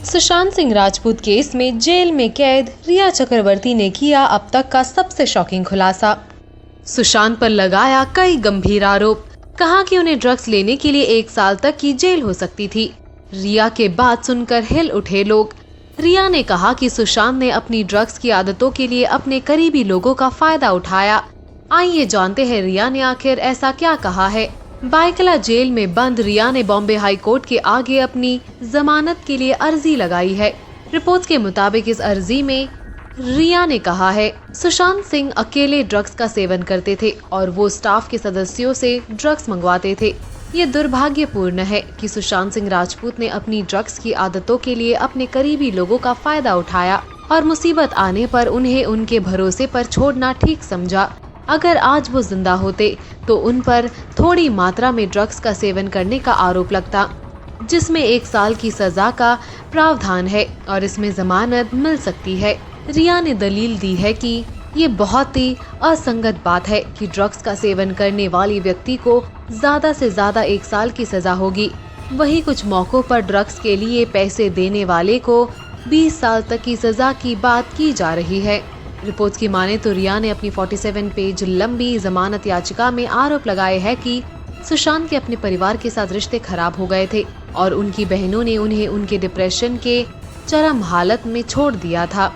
Sushant Singh Rajput case में jail में कैद रिया चक्रवर्ती ने किया अब तक का सबसे शॉकिंग खुलासा। सुशांत पर लगाया कई गंभीर आरोप, कहा कि उन्हें ड्रग्स लेने के लिए 1 साल तक की जेल हो सकती थी। रिया के बात सुनकर हिल उठे लोग। रिया ने कहा कि सुशांत ने अपनी ड्रग्स की आदतों के लिए अपने करीबी लोगों का फायदा उठाया। आइए जानते हैं रिया ने आखिर ऐसा क्या कहा है। बायकला जेल में बंद रिया ने बॉम्बे हाई कोर्ट के आगे अपनी जमानत के लिए अर्जी लगाई है। रिपोर्ट्स के मुताबिक इस अर्जी में रिया ने कहा है, सुशांत सिंह अकेले ड्रग्स का सेवन करते थे और वो स्टाफ के सदस्यों से ड्रग्स मंगवाते थे। ये दुर्भाग्यपूर्ण है कि सुशांत सिंह राजपूत ने अपनी ड्रग्स की आदतों के लिए अपने करीबी लोगों का फायदा उठाया और मुसीबत आने पर उन्हें उनके भरोसे पर छोड़ना ठीक समझा। अगर आज वो जिंदा होते तो उन पर थोड़ी मात्रा में ड्रग्स का सेवन करने का आरोप लगता, जिसमें 1 साल की सजा का प्रावधान है और इसमें जमानत मिल सकती है। रिया ने दलील दी है कि ये बहुत ही असंगत बात है कि ड्रग्स का सेवन करने वाली व्यक्ति को ज्यादा से ज्यादा 1 साल की सजा होगी, वहीं कुछ मौकों पर ड्रग्स के लिए पैसे देने वाले को 20 साल तक की सजा की बात की जा रही है। रिपोर्ट्स की माने तो रिया ने अपनी 47 पेज लंबी जमानत याचिका में आरोप लगाए हैं कि सुशांत के अपने परिवार के साथ रिश्ते खराब हो गए थे और उनकी बहनों ने उन्हें उनके डिप्रेशन के चरम हालत में छोड़ दिया था।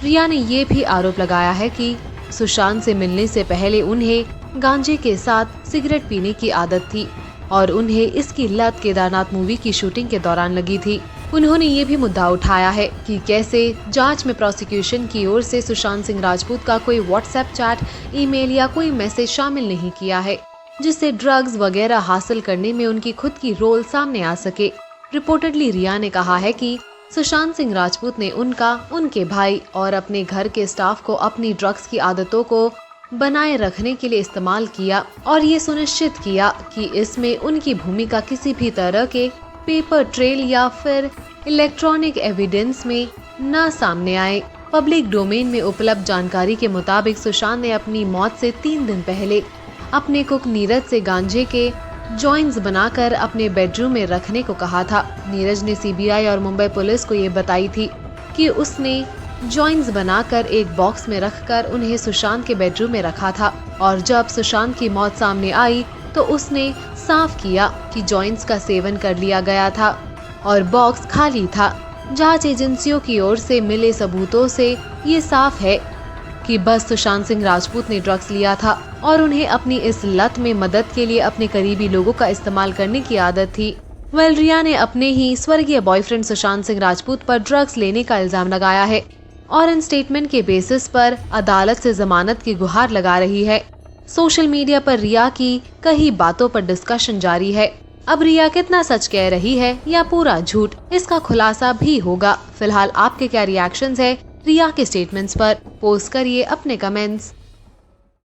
रिया ने ये भी आरोप लगाया है कि सुशांत से मिलने से पहले उन्हें गांजे के साथ सिगरेट पीने की आदत थी और उन्हें इसकी लत केदारनाथ मूवी की शूटिंग के दौरान लगी थी। उन्होंने ये भी मुद्दा उठाया है कि कैसे जांच में प्रोसिक्यूशन की ओर से सुशांत सिंह राजपूत का कोई व्हाट्सएप चैट, ईमेल या कोई मैसेज शामिल नहीं किया है जिससे ड्रग्स वगैरह हासिल करने में उनकी खुद की रोल सामने आ सके। रिपोर्टेडली रिया ने कहा है कि सुशांत सिंह राजपूत ने उनके भाई और अपने घर के स्टाफ को अपनी ड्रग्स की आदतों को बनाए रखने के लिए इस्तेमाल किया और ये सुनिश्चित किया कि इसमें उनकी भूमिका किसी भी तरह के पेपर ट्रेल या फिर इलेक्ट्रॉनिक एविडेंस में न सामने आए। पब्लिक डोमेन में उपलब्ध जानकारी के मुताबिक सुशांत ने अपनी मौत से 3 दिन पहले अपने कुक नीरज से गांजे के जॉइंट्स बनाकर अपने बेडरूम में रखने को कहा था। नीरज ने सीबीआई और मुंबई पुलिस को ये बताई थी कि उसने जॉइंट्स बनाकर एक बॉक्स में रखकर उन्हें सुशांत के बेडरूम में रखा था और जब सुशांत की मौत सामने आई तो उसने साफ किया कि जॉइंट्स का सेवन कर लिया गया था और बॉक्स खाली था। जांच एजेंसियों की ओर से मिले सबूतों से ये साफ है कि बस सुशांत सिंह राजपूत ने ड्रग्स लिया था और उन्हें अपनी इस लत में मदद के लिए अपने करीबी लोगों का इस्तेमाल करने की आदत थी। रिया ने अपने ही स्वर्गीय बॉयफ्रेंड सुशांत सिंह राजपूत पर ड्रग्स लेने का इल्जाम लगाया है और इन स्टेटमेंट के बेसिस पर अदालत से जमानत की गुहार लगा रही है। सोशल मीडिया पर रिया की कई बातों पर डिस्कशन जारी है। अब रिया कितना सच कह रही है या पूरा झूठ, इसका खुलासा भी होगा। फिलहाल आपके क्या रिएक्शंस है रिया के स्टेटमेंट्स पर? पोस्ट करिए अपने कमेंट्स।